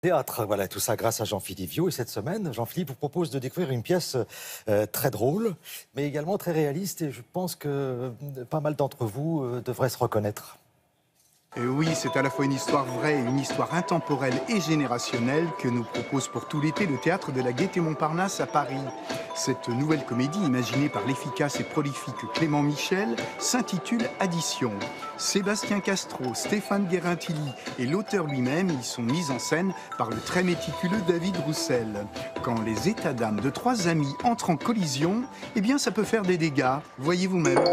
Théâtre, voilà, tout ça grâce à Jean-Philippe Viau. Et cette semaine, Jean-Philippe vous propose de découvrir une pièce très drôle, mais également très réaliste. Et je pense que pas mal d'entre vous devraient se reconnaître. Oui, c'est à la fois une histoire vraie et une histoire intemporelle et générationnelle que nous propose pour tout l'été le Théâtre de la Gaîté-Montparnasse à Paris. Cette nouvelle comédie, imaginée par l'efficace et prolifique Clément Michel, s'intitule Addition. Sébastien Castro, Stéphane Guérintilly et l'auteur lui-même y sont mis en scène par le très méticuleux David Roussel. Quand les états d'âme de trois amis entrent en collision, eh bien ça peut faire des dégâts, voyez vous-même.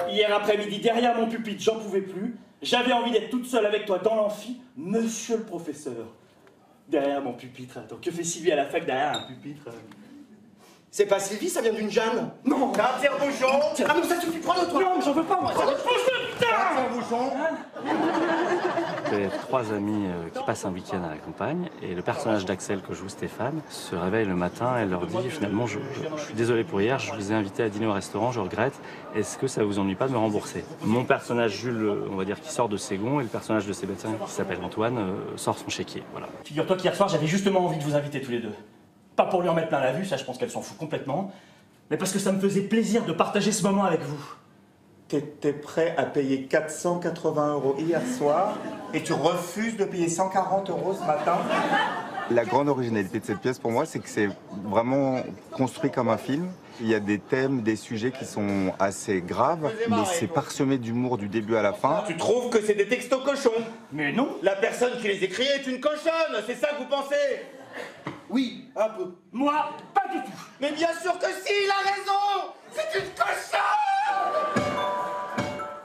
Hier après-midi, derrière mon pupitre, j'en pouvais plus. J'avais envie d'être toute seule avec toi dans l'amphi, monsieur le professeur. Derrière mon pupitre, attends, que fait Sylvie à la fac derrière un pupitre? C'est pas Sylvie, ça vient d'une Jeanne. Non. T'as un tire-bouchon. Ah mais ça suffit, prends-le toi. Non, mais j'en veux pas moi. T'as un tire-bouchon. C'est trois amis qui passent un week-end à la campagne et le personnage d'Axel que joue Stéphane se réveille le matin et leur dit finalement je suis désolé pour hier, je vous ai invité à dîner au restaurant, je regrette, est-ce que ça vous ennuie pas de me rembourser? Mon personnage Jules, on va dire, qui sort de ses gonds et le personnage de Sébastien qui s'appelle Antoine sort son chéquier, voilà. Figure-toi qu'hier soir j'avais justement envie de vous inviter tous les deux. Pas pour lui en mettre plein la vue, ça je pense qu'elle s'en fout complètement, mais parce que ça me faisait plaisir de partager ce moment avec vous. T'étais prêt à payer 480 € hier soir et tu refuses de payer 140 € ce matin? La grande originalité de cette pièce pour moi, c'est que c'est vraiment construit comme un film. Il y a des thèmes, des sujets qui sont assez graves, mais c'est parsemé d'humour du début à la fin. Tu trouves que c'est des textos cochons? Mais non. La personne qui les écrit est une cochonne, c'est ça que vous pensez? Oui, un peu. Moi, pas du tout. Mais bien sûr que si, il a raison. C'est une cochonne.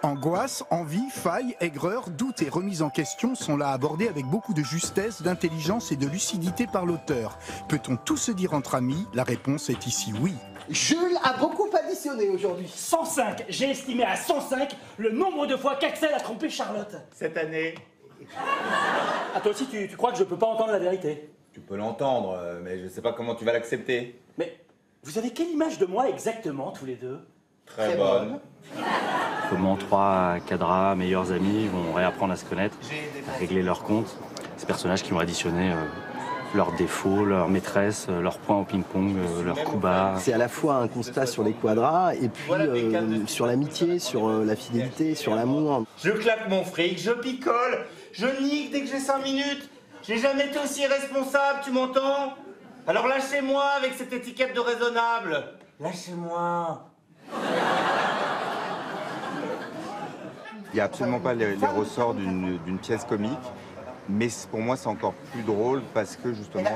Angoisse, envie, faille, aigreur, doute et remise en question sont là abordés avec beaucoup de justesse, d'intelligence et de lucidité par l'auteur. Peut-on tout se dire entre amis? La réponse est ici oui. Jules a beaucoup additionné aujourd'hui. 105, j'ai estimé à 105 le nombre de fois qu'Axel a trompé Charlotte. Cette année. Ah, toi aussi, tu crois que je peux pas entendre la vérité? Tu peux l'entendre, mais je sais pas comment tu vas l'accepter. Mais vous avez quelle image de moi exactement, tous les deux? Très bonne. Comment trois cadras, meilleurs amis, vont réapprendre à se connaître, à régler leurs comptes. Ces personnages qui vont additionner leurs défauts, leurs maîtresses, leurs points au ping-pong, leurs coups bas. C'est à la fois un constat sur les quadras et puis sur l'amitié, sur la fidélité, sur l'amour. Je claque mon fric, je picole, je nique dès que j'ai 5 minutes. J'ai jamais été aussi irresponsable, tu m'entends? Alors lâchez-moi avec cette étiquette de raisonnable. Lâchez-moi. Il n'y a absolument pas les ressorts d'une pièce comique, mais pour moi c'est encore plus drôle parce que justement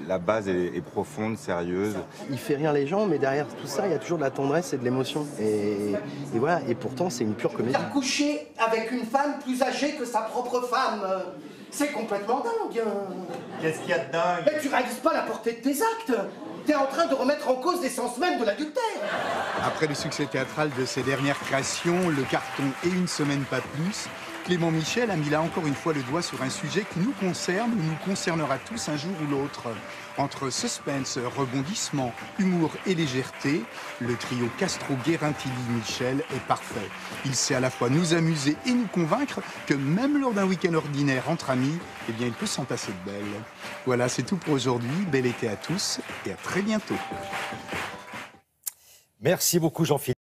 la base est profonde, sérieuse. Il fait rire les gens, mais derrière tout ça, il y a toujours de la tendresse et de l'émotion. Et voilà, et pourtant c'est une pure comédie. Il a couché avec une femme plus âgée que sa propre femme. C'est complètement dingue. Qu'est-ce qu'il y a de dingue? Mais tu réalises pas la portée de tes actes. T'es en train de remettre en cause l'essence même de l'adultère. Après le succès théâtral de ses dernières créations, le carton et une semaine pas plus, Clément Michel a mis là encore une fois le doigt sur un sujet qui nous concerne ou nous concernera tous un jour ou l'autre. Entre suspense, rebondissement, humour et légèreté, le trio Castro-Guérintilly-Michel est parfait. Il sait à la fois nous amuser et nous convaincre que même lors d'un week-end ordinaire entre amis, eh bien il peut s'en passer de belle. Voilà, c'est tout pour aujourd'hui. Bel été à tous et à très bientôt. Merci beaucoup, Jean-Philippe.